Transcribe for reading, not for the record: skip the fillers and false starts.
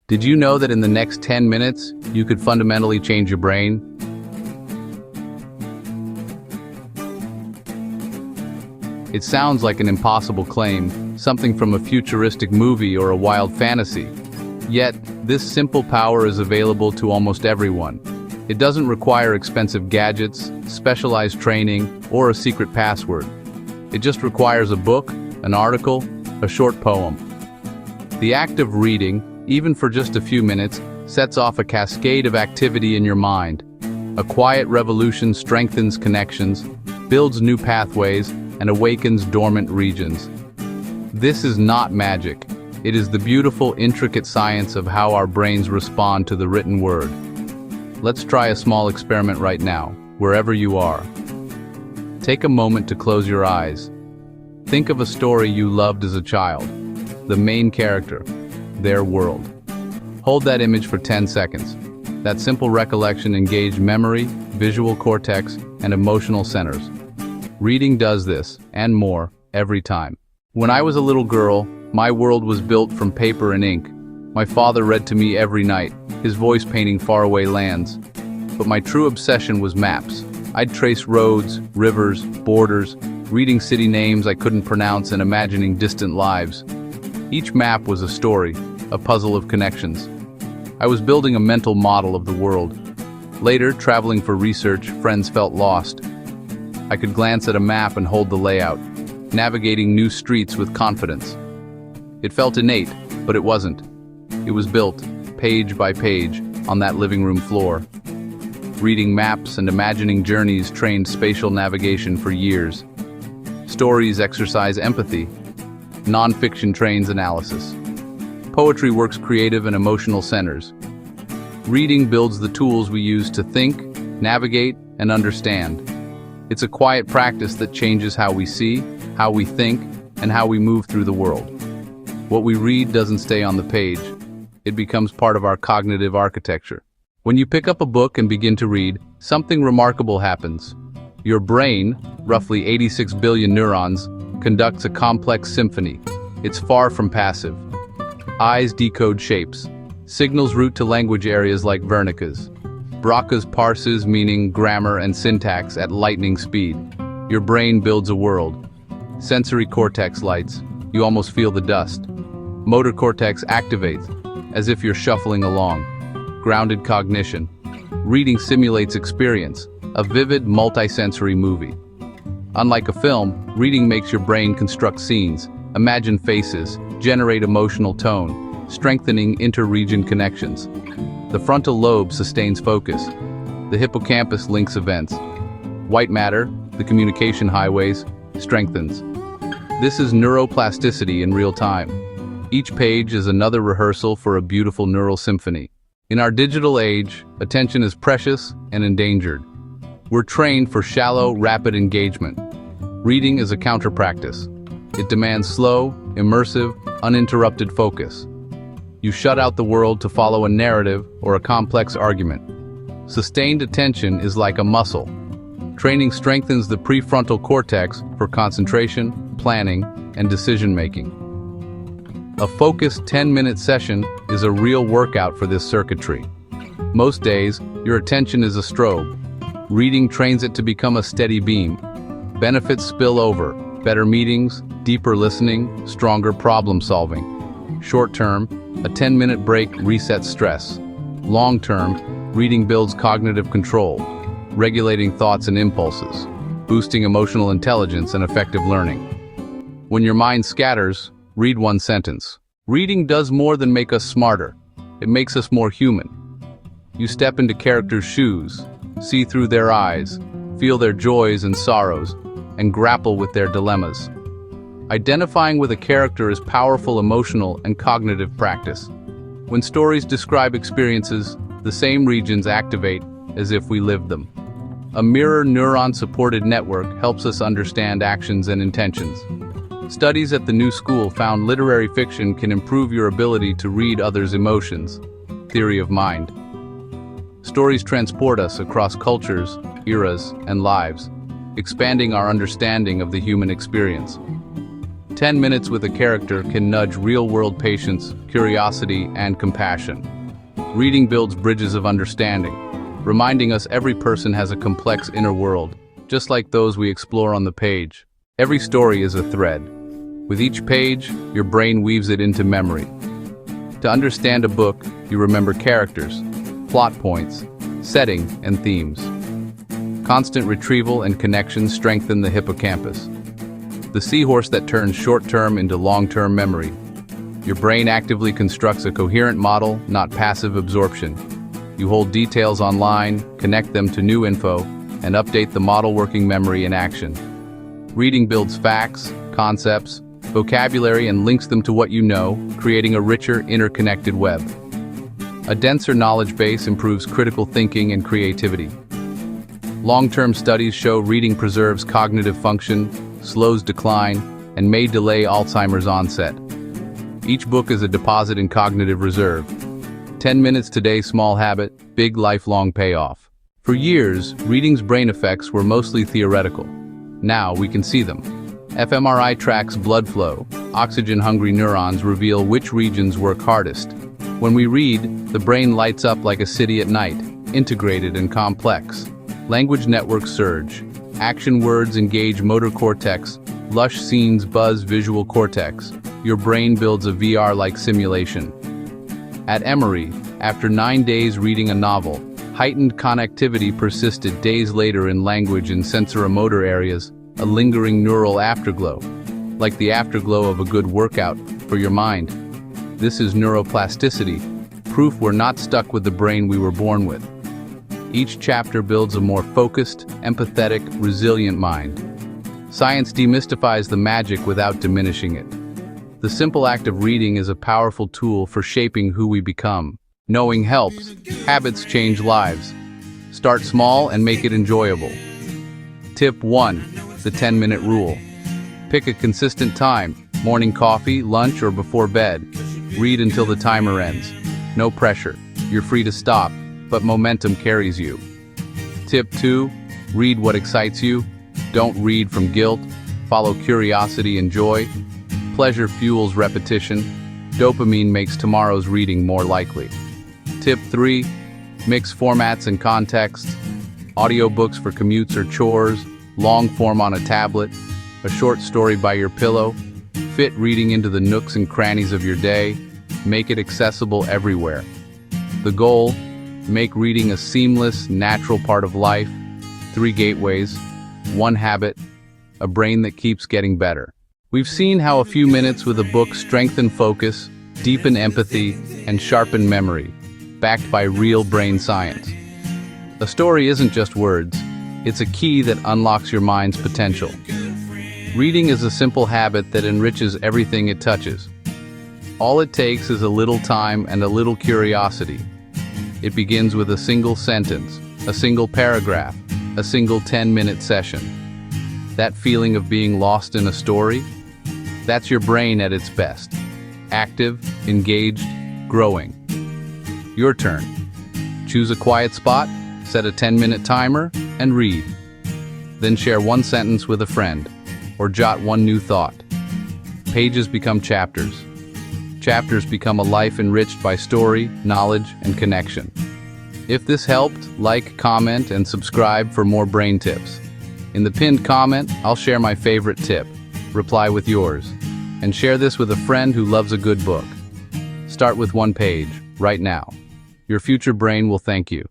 Did you know that in the next 10 minutes, you could fundamentally change your brain? It sounds like an impossible claim, something from a futuristic movie or a wild fantasy. Yet, this simple power is available to almost everyone. It doesn't require expensive gadgets, specialized training, or a secret password. It just requires a book, an article, a short poem. The act of reading, even for just a few minutes, sets off a cascade of activity in your mind. A quiet revolution strengthens connections, builds new pathways, and awakens dormant regions. This is not magic. It is the beautiful, intricate science of how our brains respond to the written word. Let's try a small experiment right now, wherever you are. Take a moment to close your eyes. Think of a story you loved as a child, the main character, their world. Hold that image for 10 seconds. That simple recollection engaged memory, visual cortex, and emotional centers. Reading does this, and more, every time. When I was a little girl, my world was built from paper and ink. My father read to me every night, his voice painting faraway lands. But my true obsession was maps. I'd trace roads, rivers, borders, reading city names I couldn't pronounce and imagining distant lives. Each map was a story, a puzzle of connections. I was building a mental model of the world. Later, traveling for research, friends felt lost. I could glance at a map and hold the layout, navigating new streets with confidence. It felt innate, but it wasn't. It was built, page by page, on that living room floor. Reading maps and imagining journeys trained spatial navigation for years. Stories exercise empathy. Non-fiction trains analysis. Poetry works creative and emotional centers. Reading builds the tools we use to think, navigate, and understand. It's a quiet practice that changes how we see, how we think, and how we move through the world. What we read doesn't stay on the page. It becomes part of our cognitive architecture. When you pick up a book and begin to read, something remarkable happens. Your brain, roughly 86 billion neurons, conducts a complex symphony. It's far from passive. Eyes decode shapes. Signals route to language areas like Wernicke's. Broca's parses meaning, grammar, and syntax at lightning speed. Your brain builds a world. Sensory cortex lights. You almost feel the dust. Motor cortex activates, as if you're shuffling along. Grounded cognition. Reading simulates experience, a vivid, multisensory movie. Unlike a film, reading makes your brain construct scenes, imagine faces, generate emotional tone, strengthening inter-region connections. The frontal lobe sustains focus. The hippocampus links events. White matter, the communication highways, strengthens. This is neuroplasticity in real time. Each page is another rehearsal for a beautiful neural symphony. In our digital age, attention is precious and endangered. We're trained for shallow, rapid engagement. Reading is a counter-practice. It demands slow, immersive, uninterrupted focus. You shut out the world to follow a narrative or a complex argument. Sustained attention is like a muscle. Training strengthens the prefrontal cortex for concentration, planning, and decision-making. A focused 10-minute session is a real workout for this circuitry. Most days, your attention is a strobe. Reading trains it to become a steady beam. Benefits spill over: better meetings, deeper listening, stronger problem-solving. Short-term, a 10-minute break resets stress. Long-term, reading builds cognitive control, regulating thoughts and impulses, boosting emotional intelligence and effective learning. When your mind scatters, read one sentence. Reading does more than make us smarter. It makes us more human. You step into characters' shoes, see through their eyes, feel their joys and sorrows, and grapple with their dilemmas. Identifying with a character is powerful emotional and cognitive practice. When stories describe experiences, the same regions activate as if we lived them. A mirror neuron-supported network helps us understand actions and intentions. Studies at the New School found literary fiction can improve your ability to read others' emotions. Theory of mind. Stories transport us across cultures, eras, and lives, expanding our understanding of the human experience. 10 minutes with a character can nudge real-world patience, curiosity, and compassion. Reading builds bridges of understanding, reminding us every person has a complex inner world, just like those we explore on the page. Every story is a thread. With each page, your brain weaves it into memory. To understand a book, you remember characters, plot points, setting, and themes. Constant retrieval and connection strengthen the hippocampus, the seahorse that turns short-term into long-term memory. Your brain actively constructs a coherent model, not passive absorption. You hold details online, connect them to new info, and update the model working memory in action. Reading builds facts, concepts, vocabulary, and links them to what you know, creating a richer, interconnected web. A denser knowledge base improves critical thinking and creativity. Long-term studies show reading preserves cognitive function, slows decline, and may delay Alzheimer's onset. Each book is a deposit in cognitive reserve. 10 minutes today, small habit, big lifelong payoff. For years, reading's brain effects were mostly theoretical. Now we can see them. fMRI tracks blood flow. Oxygen-hungry neurons reveal which regions work hardest. When we read, the brain lights up like a city at night, integrated and complex. Language networks surge. Action words engage motor cortex. Lush scenes buzz visual cortex. Your brain builds a VR-like simulation. At Emory, after 9 days reading a novel, heightened connectivity persisted days later in language and sensoromotor areas, a lingering neural afterglow, like the afterglow of a good workout for your mind. This is neuroplasticity, proof we're not stuck with the brain we were born with. Each chapter builds a more focused, empathetic, resilient mind. Science demystifies the magic without diminishing it. The simple act of reading is a powerful tool for shaping who we become. Knowing helps. Habits change lives. Start small and make it enjoyable. Tip 1. The 10-minute rule. Pick a consistent time, morning coffee, lunch, or before bed. Read until the timer ends. No pressure. You're free to stop, but momentum carries you. Tip 2. Read what excites you. Don't read from guilt. Follow curiosity and joy. Pleasure fuels repetition. Dopamine makes tomorrow's reading more likely. Tip 3. Mix formats and contexts. Audiobooks for commutes or chores. Long form on a tablet. A short story by your pillow. Fit reading into the nooks and crannies of your day. Make it accessible everywhere. The goal: make reading a seamless, natural part of life. 3 gateways. 1 habit. A brain that keeps getting better. We've seen how a few minutes with a book strengthen focus, deepen empathy, and sharpen memory, backed by real brain science. A story isn't just words, it's a key that unlocks your mind's potential. Reading is a simple habit that enriches everything it touches. All it takes is a little time and a little curiosity. It begins with a single sentence, a single paragraph, a single 10-minute session. That feeling of being lost in a story? That's your brain at its best. Active, engaged, growing. Your turn. Choose a quiet spot, set a 10-minute timer, and read. Then share 1 sentence with a friend, or jot 1 new thought. Pages become chapters. Chapters become a life enriched by story, knowledge, and connection. If this helped, like, comment, and subscribe for more brain tips. In the pinned comment, I'll share my favorite tip. Reply with yours. And share this with a friend who loves a good book. Start with 1 page, right now. Your future brain will thank you.